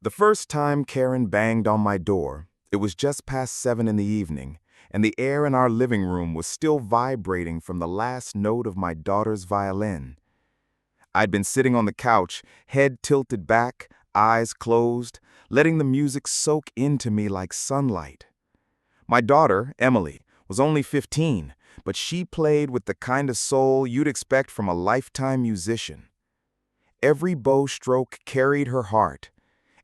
The first time Karen banged on my door, it was just past 7 in the evening, and the air in our living room was still vibrating from the last note of my daughter's violin. I'd been sitting on the couch, head tilted back, eyes closed, letting the music soak into me like sunlight. My daughter, Emily, was only 15, but she played with the kind of soul you'd expect from a lifetime musician. Every bow stroke carried her heart.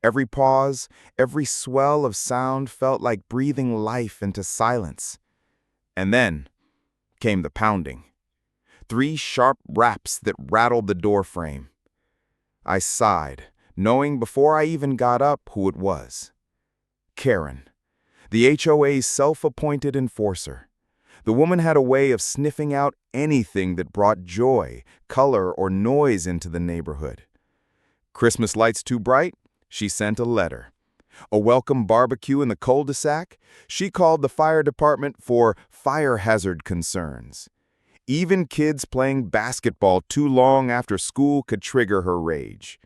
Every pause, every swell of sound felt like breathing life into silence. And then came the pounding. 3 sharp raps that rattled the doorframe. I sighed, knowing before I even got up who it was. Karen, the HOA's self-appointed enforcer. The woman had a way of sniffing out anything that brought joy, color, or noise into the neighborhood. Christmas lights too bright? She sent a letter. A welcome barbecue in the cul-de-sac? She called the fire department for fire hazard concerns. Even kids playing basketball too long after school could trigger her rage.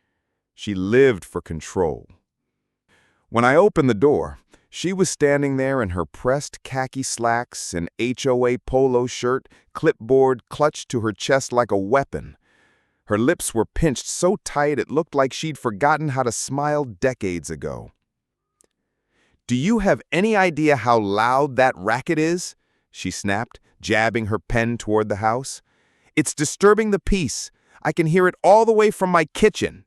She lived for control. When I opened the door, she was standing there in her pressed khaki slacks and HOA polo shirt, clipboard clutched to her chest like a weapon. Her lips were pinched so tight it looked like she'd forgotten how to smile decades ago. "Do you have any idea how loud that racket is?" she snapped, jabbing her pen toward the house. "It's disturbing the peace. I can hear it all the way from my kitchen."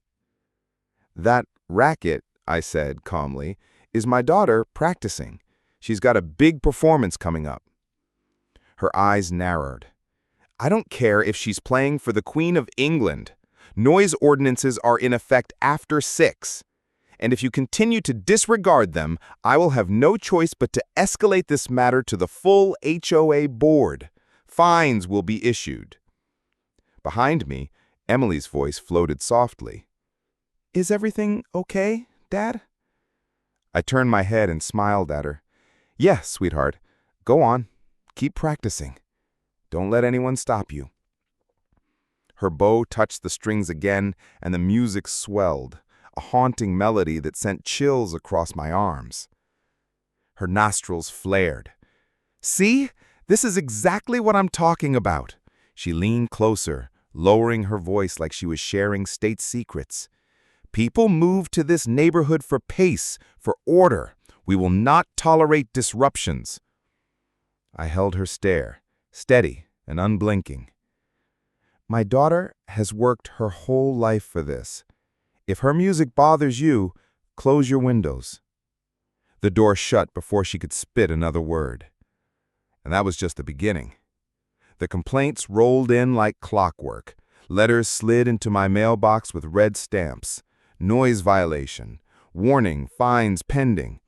"That racket," I said calmly, "is my daughter practicing. She's got a big performance coming up." Her eyes narrowed. "I don't care if she's playing for the Queen of England. Noise ordinances are in effect after 6. And if you continue to disregard them, I will have no choice but to escalate this matter to the full HOA board. Fines will be issued." Behind me, Emily's voice floated softly. "Is everything okay, Dad?" I turned my head and smiled at her. "Yes, sweetheart. Go on. Keep practicing. Don't let anyone stop you." Her bow touched the strings again, and the music swelled, a haunting melody that sent chills across my arms. Her nostrils flared. "See? This is exactly what I'm talking about." She leaned closer, lowering her voice like she was sharing state secrets. "People move to this neighborhood for pace, for order. We will not tolerate disruptions." I held her stare, steady and unblinking. "My daughter has worked her whole life for this. If her music bothers you, close your windows." The door shut before she could spit another word. And that was just the beginning. The complaints rolled in like clockwork. Letters slid into my mailbox with red stamps. Noise violation. Warning, fines pending.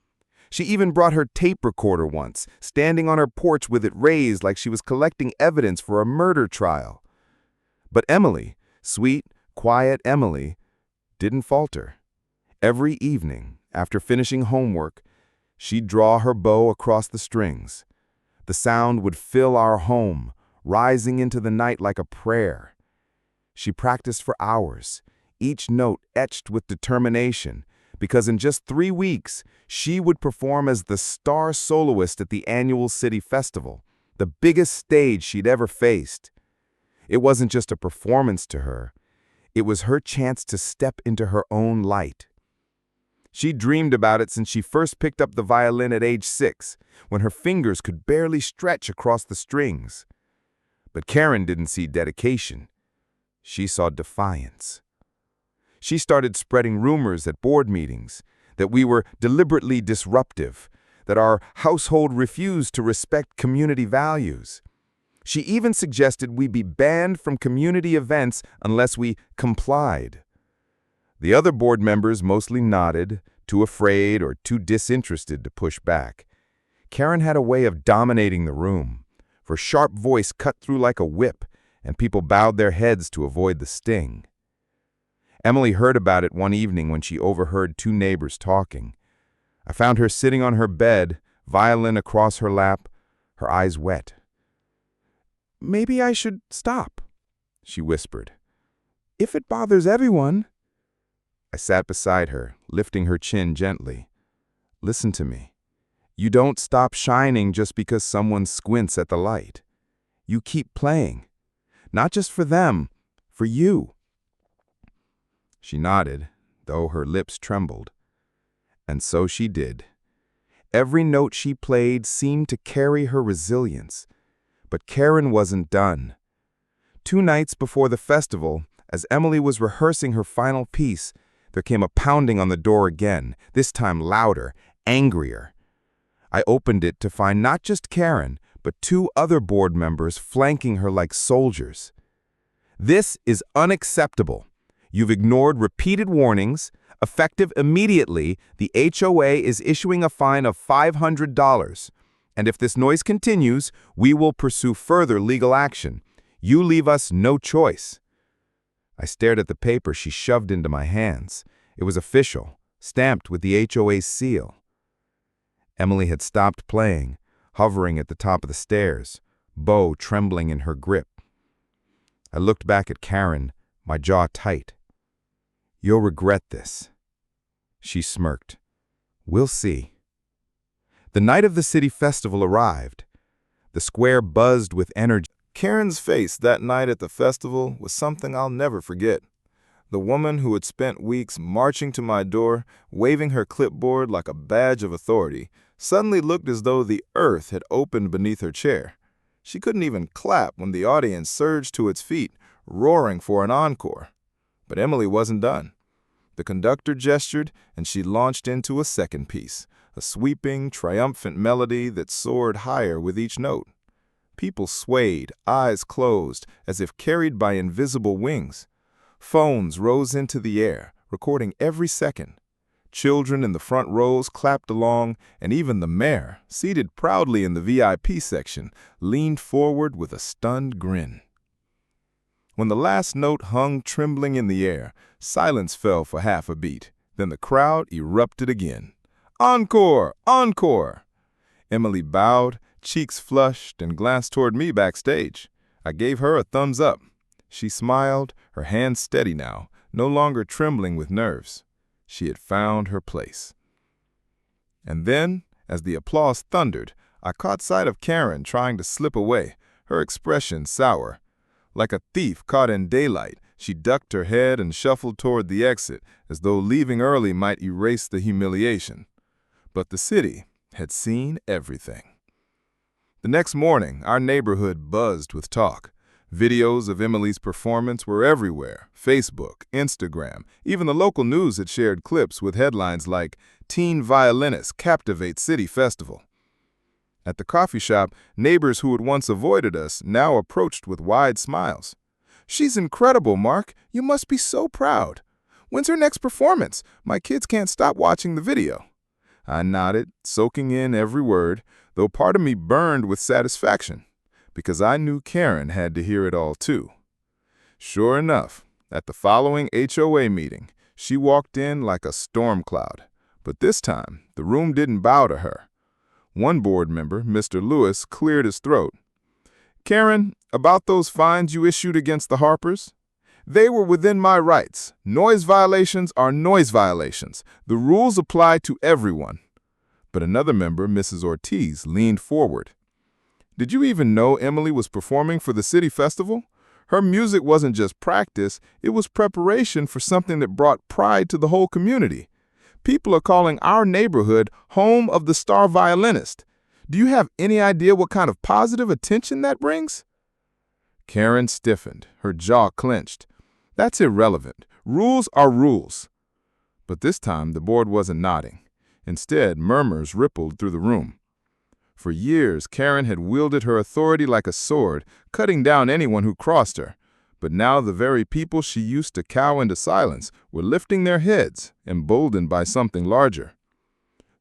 She even brought her tape recorder once, standing on her porch with it raised like she was collecting evidence for a murder trial. But Emily, sweet, quiet Emily, didn't falter. Every evening, after finishing homework, she'd draw her bow across the strings. The sound would fill our home, rising into the night like a prayer. She practiced for hours, each note etched with determination, because in just 3 weeks, she would perform as the star soloist at the annual city festival, the biggest stage she'd ever faced. It wasn't just a performance to her. It was her chance to step into her own light. She dreamed about it since she first picked up the violin at age 6, when her fingers could barely stretch across the strings. But Karen didn't see dedication. She saw defiance. She started spreading rumors at board meetings that we were deliberately disruptive, that our household refused to respect community values. She even suggested we be banned from community events unless we complied. The other board members mostly nodded, too afraid or too disinterested to push back. Karen had a way of dominating the room. Her sharp voice cut through like a whip, and people bowed their heads to avoid the sting. Emily heard about it one evening when she overheard 2 neighbors talking. I found her sitting on her bed, violin across her lap, her eyes wet. "Maybe I should stop," she whispered. "If it bothers everyone." I sat beside her, lifting her chin gently. Listen to me. You don't stop shining just because someone squints at the light. You keep playing. Not just for them, for you. She nodded, though her lips trembled. And so she did. Every note she played seemed to carry her resilience. But Karen wasn't done. 2 nights before the festival, as Emily was rehearsing her final piece, there came a pounding on the door again, this time louder, angrier. I opened it to find not just Karen, but 2 other board members flanking her like soldiers. This is unacceptable. You've ignored repeated warnings. Effective immediately, the HOA is issuing a fine of $500. And if this noise continues, we will pursue further legal action. You leave us no choice. I stared at the paper she shoved into my hands. It was official, stamped with the HOA's seal. Emily had stopped playing, hovering at the top of the stairs, bow trembling in her grip. I looked back at Karen, my jaw tight. You'll regret this. She smirked. We'll see. The night of the city festival arrived. The square buzzed with energy. Karen's face that night at the festival was something I'll never forget. The woman who had spent weeks marching to my door, waving her clipboard like a badge of authority, suddenly looked as though the earth had opened beneath her chair. She couldn't even clap when the audience surged to its feet, roaring for an encore. But Emily wasn't done. The conductor gestured, and she launched into a second piece, a sweeping, triumphant melody that soared higher with each note. People swayed, eyes closed, as if carried by invisible wings. Phones rose into the air, recording every second. Children in the front rows clapped along, and even the mayor, seated proudly in the VIP section, leaned forward with a stunned grin. When the last note hung trembling in the air, silence fell for half a beat. Then the crowd erupted again. Encore! Encore! Emily bowed, cheeks flushed, and glanced toward me backstage. I gave her a thumbs up. She smiled, her hands steady now, no longer trembling with nerves. She had found her place. And then, as the applause thundered, I caught sight of Karen trying to slip away, her expression sour. Like a thief caught in daylight, she ducked her head and shuffled toward the exit, as though leaving early might erase the humiliation. But the city had seen everything. The next morning, our neighborhood buzzed with talk. Videos of Emily's performance were everywhere. Facebook, Instagram, even the local news had shared clips with headlines like, "Teen Violinist Captivate City Festival." At the coffee shop, neighbors who had once avoided us now approached with wide smiles. "She's incredible, Mark. You must be so proud. When's her next performance? My kids can't stop watching the video." I nodded, soaking in every word, though part of me burned with satisfaction, because I knew Karen had to hear it all too. Sure enough, at the following HOA meeting, she walked in like a storm cloud. But this time, the room didn't bow to her. One board member, Mr. Lewis, cleared his throat. "Karen, about those fines you issued against the Harpers? They were within my rights. Noise violations are noise violations. The rules apply to everyone." But another member, Mrs. Ortiz, leaned forward. "Did you even know Emily was performing for the city festival? Her music wasn't just practice, it was preparation for something that brought pride to the whole community. People are calling our neighborhood home of the star violinist. Do you have any idea what kind of positive attention that brings?" Karen stiffened, her jaw clenched. "That's irrelevant. Rules are rules." But this time the board wasn't nodding. Instead, murmurs rippled through the room. For years, Karen had wielded her authority like a sword, cutting down anyone who crossed her. But now the very people she used to cow into silence were lifting their heads, emboldened by something larger.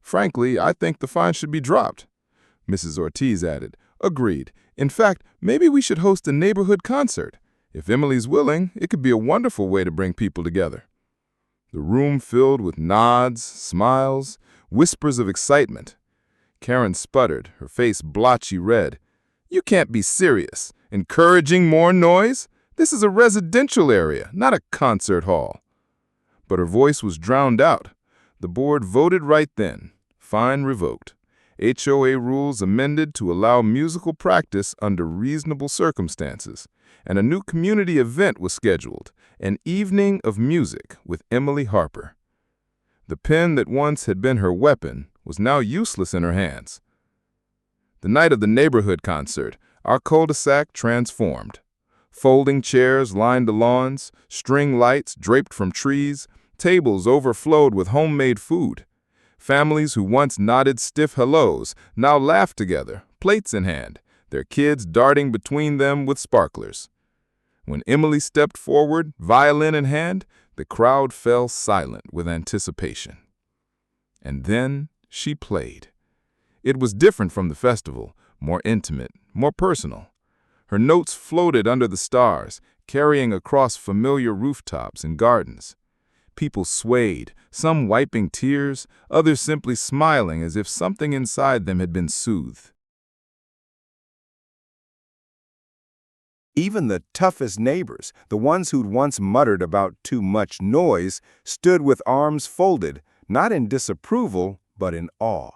"Frankly, I think the fine should be dropped," Mrs. Ortiz added. "Agreed. In fact, maybe we should host a neighborhood concert. If Emily's willing, it could be a wonderful way to bring people together." The room filled with nods, smiles, whispers of excitement. Karen sputtered, her face blotchy red. "You can't be serious. Encouraging more noise? This is a residential area, not a concert hall." But her voice was drowned out. The board voted right then. Fine revoked. HOA rules amended to allow musical practice under reasonable circumstances, and a new community event was scheduled, an evening of music with Emily Harper. The pen that once had been her weapon was now useless in her hands. The night of the neighborhood concert, our cul-de-sac transformed. Folding chairs lined the lawns, string lights draped from trees, tables overflowed with homemade food. Families who once nodded stiff hellos now laughed together, plates in hand, their kids darting between them with sparklers. When Emily stepped forward, violin in hand, the crowd fell silent with anticipation. And then she played. It was different from the festival, more intimate, more personal. Her notes floated under the stars, carrying across familiar rooftops and gardens. People swayed, some wiping tears, others simply smiling as if something inside them had been soothed. Even the toughest neighbors, the ones who'd once muttered about too much noise, stood with arms folded, not in disapproval, but in awe.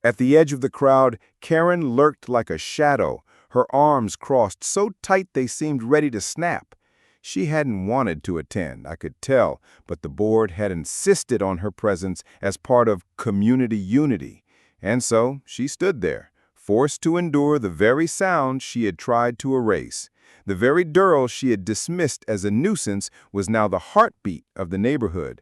At the edge of the crowd, Karen lurked like a shadow, her arms crossed so tight they seemed ready to snap. She hadn't wanted to attend, I could tell, but the board had insisted on her presence as part of community unity. And so she stood there, forced to endure the very sound she had tried to erase. The very dirl she had dismissed as a nuisance was now the heartbeat of the neighborhood.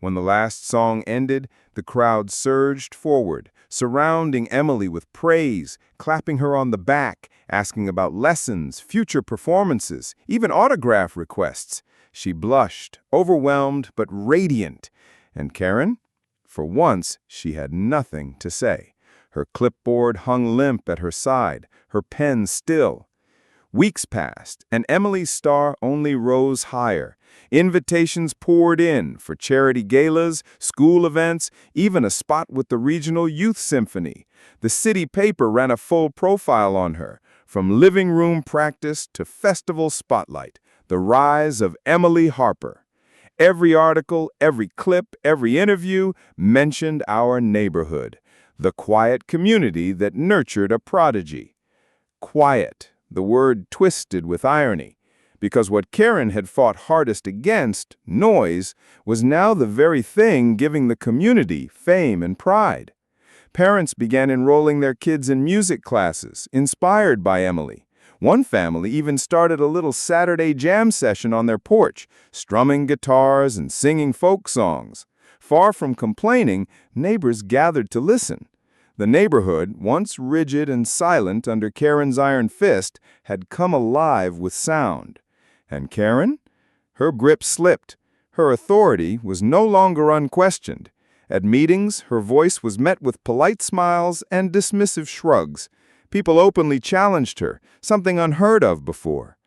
When the last song ended, the crowd surged forward, surrounding Emily with praise, clapping her on the back, asking about lessons, future performances, even autograph requests. She blushed, overwhelmed but radiant. And Karen? For once, she had nothing to say. Her clipboard hung limp at her side, her pen still. Weeks passed, and Emily's star only rose higher. Invitations poured in for charity galas, school events, even a spot with the regional youth symphony. The city paper ran a full profile on her, from living room practice to festival spotlight, the rise of Emily Harper. Every article, every clip, every interview mentioned our neighborhood, the quiet community that nurtured a prodigy. Quiet, the word twisted with irony, because what Karen had fought hardest against, noise, was now the very thing giving the community fame and pride. Parents began enrolling their kids in music classes, inspired by Emily. One family even started a little Saturday jam session on their porch, strumming guitars and singing folk songs. Far from complaining, neighbors gathered to listen. The neighborhood, once rigid and silent under Karen's iron fist, had come alive with sound. And Karen? Her grip slipped. Her authority was no longer unquestioned. At meetings, her voice was met with polite smiles and dismissive shrugs. People openly challenged her, something unheard of before.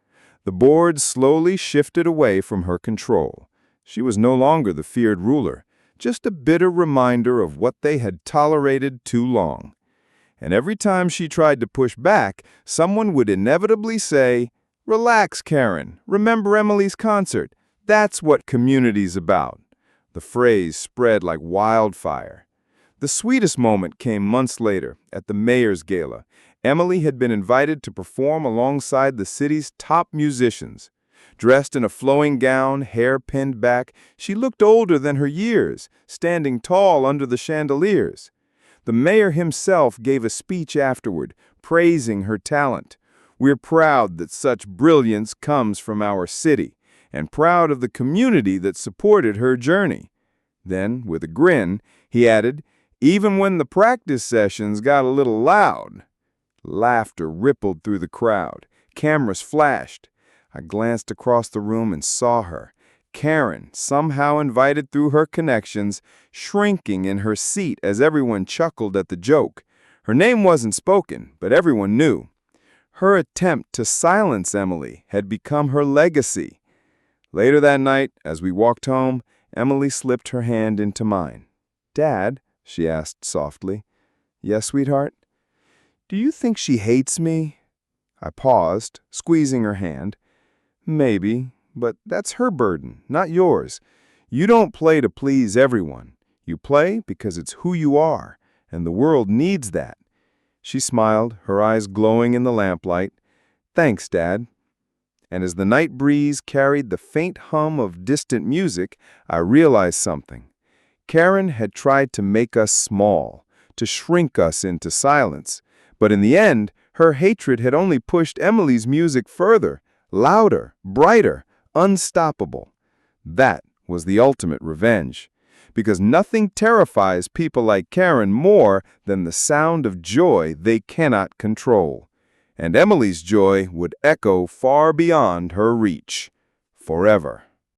The board slowly shifted away from her control. She was no longer the feared ruler, just a bitter reminder of what they had tolerated too long. And every time she tried to push back, someone would inevitably say, "Relax, Karen. Remember Emily's concert. That's what community's about." The phrase spread like wildfire. The sweetest moment came months later, at the mayor's gala. Emily had been invited to perform alongside the city's top musicians. Dressed in a flowing gown, hair pinned back, she looked older than her years, standing tall under the chandeliers. The mayor himself gave a speech afterward, praising her talent. "We're proud that such brilliance comes from our city, and proud of the community that supported her journey." Then, with a grin, he added, "Even when the practice sessions got a little loud." Laughter rippled through the crowd. Cameras flashed. I glanced across the room and saw her, Karen, somehow invited through her connections, shrinking in her seat as everyone chuckled at the joke. Her name wasn't spoken, but everyone knew. Her attempt to silence Emily had become her legacy. Later that night, as we walked home, Emily slipped her hand into mine. "Dad," she asked softly. "Yes, sweetheart?" "Do you think she hates me?" I paused, squeezing her hand. "Maybe, but that's her burden, not yours. You don't play to please everyone. You play because it's who you are, and the world needs that." She smiled, her eyes glowing in the lamplight. "Thanks, Dad." And as the night breeze carried the faint hum of distant music, I realized something. Karen had tried to make us small, to shrink us into silence. But in the end, her hatred had only pushed Emily's music further, louder, brighter, unstoppable. That was the ultimate revenge. Because nothing terrifies people like Karen more than the sound of joy they cannot control. And Emily's joy would echo far beyond her reach, forever.